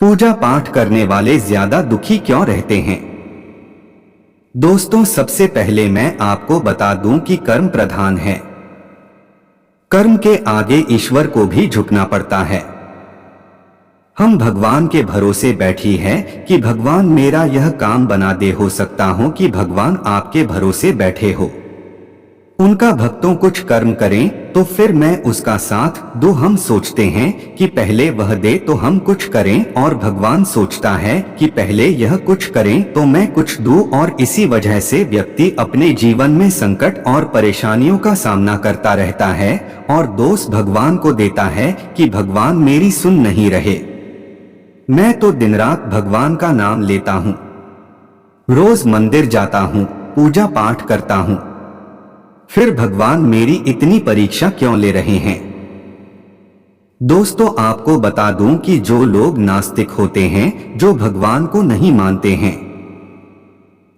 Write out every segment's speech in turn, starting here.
पूजा पाठ करने वाले ज्यादा दुखी क्यों रहते हैं? दोस्तों, सबसे पहले मैं आपको बता दूं कि कर्म प्रधान है। कर्म के आगे ईश्वर को भी झुकना पड़ता है। हम भगवान के भरोसे बैठी है कि भगवान मेरा यह काम बना दे। हो सकता हो कि भगवान आपके भरोसे बैठे हो, उनका भक्तों कुछ कर्म करें तो फिर मैं उसका साथ दूं। हम सोचते हैं कि पहले वह दे तो हम कुछ करें, और भगवान सोचता है कि पहले यह कुछ करें तो मैं कुछ दूं। और इसी वजह से व्यक्ति अपने जीवन में संकट और परेशानियों का सामना करता रहता है और दोष भगवान को देता है कि भगवान मेरी सुन नहीं रहे। मैं तो दिन रात भगवान का नाम लेता हूँ, रोज मंदिर जाता हूँ, पूजा पाठ करता हूँ, फिर भगवान मेरी इतनी परीक्षा क्यों ले रहे हैं? दोस्तों, आपको बता दूं कि जो लोग नास्तिक होते हैं, जो भगवान को नहीं मानते हैं,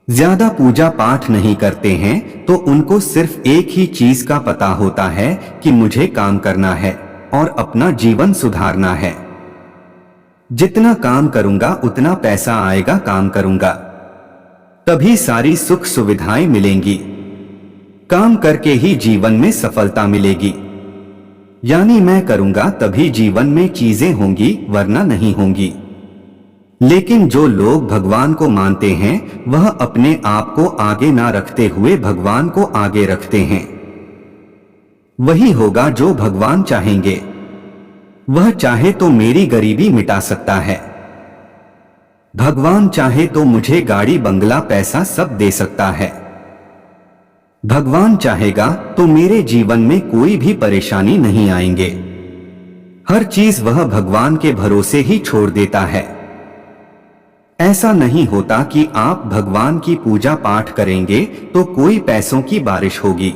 ज्यादा पूजा पाठ नहीं करते हैं, तो उनको सिर्फ एक ही चीज का पता होता है कि मुझे काम करना है और अपना जीवन सुधारना है। जितना काम करूंगा उतना पैसा आएगा, काम करूंगा तभी सारी सुख सुविधाएं मिलेंगी, काम करके ही जीवन में सफलता मिलेगी। यानी मैं करूंगा तभी जीवन में चीजें होंगी, वरना नहीं होंगी। लेकिन जो लोग भगवान को मानते हैं, वह अपने आप को आगे ना रखते हुए भगवान को आगे रखते हैं। वही होगा जो भगवान चाहेंगे। वह चाहे तो मेरी गरीबी मिटा सकता है, भगवान चाहे तो मुझे गाड़ी बंगला पैसा सब दे सकता है। भगवान चाहेगा तो मेरे जीवन में कोई भी परेशानी नहीं आएंगे। हर चीज वह भगवान के भरोसे ही छोड़ देता है। ऐसा नहीं होता कि आप भगवान की पूजा पाठ करेंगे तो कोई पैसों की बारिश होगी।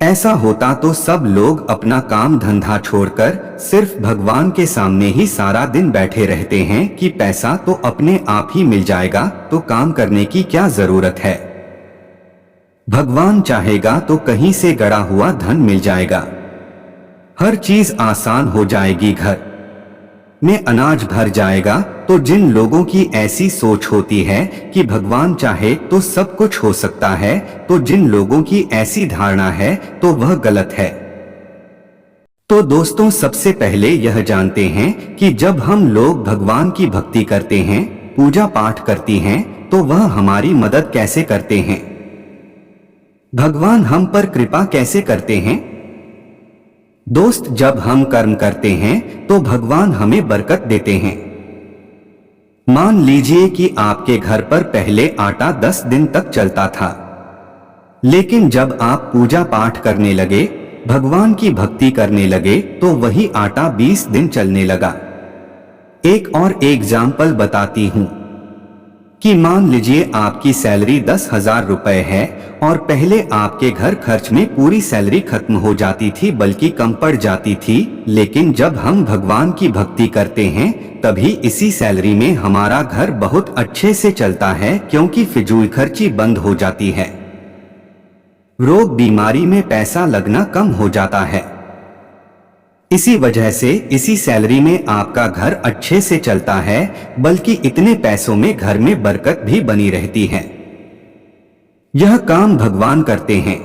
ऐसा होता तो सब लोग अपना काम धंधा छोड़कर सिर्फ भगवान के सामने ही सारा दिन बैठे रहते हैं कि पैसा तो अपने आप ही मिल जाएगा, तो काम करने की क्या जरूरत है। भगवान चाहेगा तो कहीं से गड़ा हुआ धन मिल जाएगा, हर चीज आसान हो जाएगी, घर में अनाज भर जाएगा। तो जिन लोगों की ऐसी सोच होती है कि भगवान चाहे तो सब कुछ हो सकता है, तो जिन लोगों की ऐसी धारणा है तो वह गलत है। तो दोस्तों, सबसे पहले यह जानते हैं कि जब हम लोग भगवान की भक्ति करते हैं, पूजा पाठ करती हैं, तो वह हमारी मदद कैसे करते हैं? भगवान हम पर कृपा कैसे करते हैं? दोस्त, जब हम कर्म करते हैं तो भगवान हमें बरकत देते हैं। मान लीजिए कि आपके घर पर पहले आटा 10 दिन तक चलता था, लेकिन जब आप पूजा पाठ करने लगे, भगवान की भक्ति करने लगे, तो वही आटा 20 दिन चलने लगा। एक और एग्जाम्पल बताती हूं कि मान लीजिए आपकी सैलरी 10,000 रुपए है और पहले आपके घर खर्च में पूरी सैलरी खत्म हो जाती थी, बल्कि कम पड़ जाती थी। लेकिन जब हम भगवान की भक्ति करते हैं, तभी इसी सैलरी में हमारा घर बहुत अच्छे से चलता है, क्योंकि फिजूल खर्ची बंद हो जाती है, रोग बीमारी में पैसा लगना कम हो जाता है। इसी वजह से इसी सैलरी में आपका घर अच्छे से चलता है, बल्कि इतने पैसों में घर में बरकत भी बनी रहती है। यह काम भगवान करते हैं।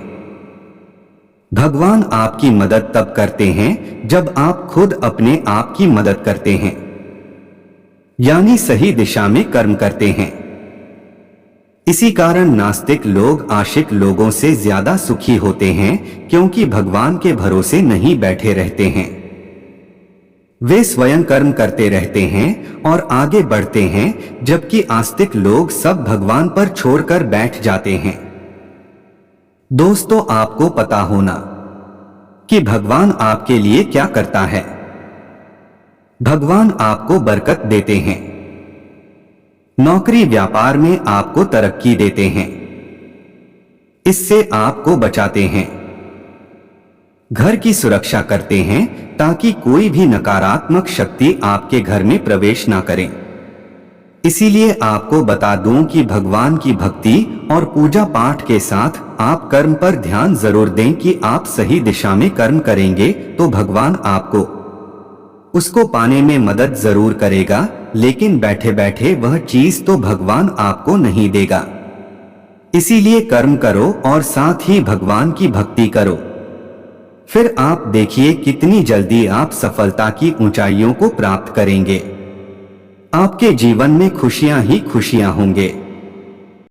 भगवान आपकी मदद तब करते हैं जब आप खुद अपने आप की मदद करते हैं, यानी सही दिशा में कर्म करते हैं। इसी कारण नास्तिक लोग आशिक लोगों से ज्यादा सुखी होते हैं, क्योंकि भगवान के भरोसे नहीं बैठे रहते हैं। वे स्वयं कर्म करते रहते हैं और आगे बढ़ते हैं, जबकि आस्तिक लोग सब भगवान पर छोड़कर बैठ जाते हैं। दोस्तों, आपको पता होना कि भगवान आपके लिए क्या करता है। भगवान आपको बरकत देते हैं, नौकरी व्यापार में आपको तरक्की देते हैं, इससे आपको बचाते हैं, घर की सुरक्षा करते हैं ताकि कोई भी नकारात्मक शक्ति आपके घर में प्रवेश ना करे। इसीलिए आपको बता दूं कि भगवान की भक्ति और पूजा पाठ के साथ आप कर्म पर ध्यान जरूर दें कि आप सही दिशा में कर्म करेंगे तो भगवान आपको उसको पाने में मदद जरूर करेगा। लेकिन बैठे बैठे वह चीज तो भगवान आपको नहीं देगा। इसीलिए कर्म करो और साथ ही भगवान की भक्ति करो। फिर आप देखिए कितनी जल्दी आप सफलता की ऊंचाइयों को प्राप्त करेंगे। आपके जीवन में खुशियां ही खुशियां होंगे।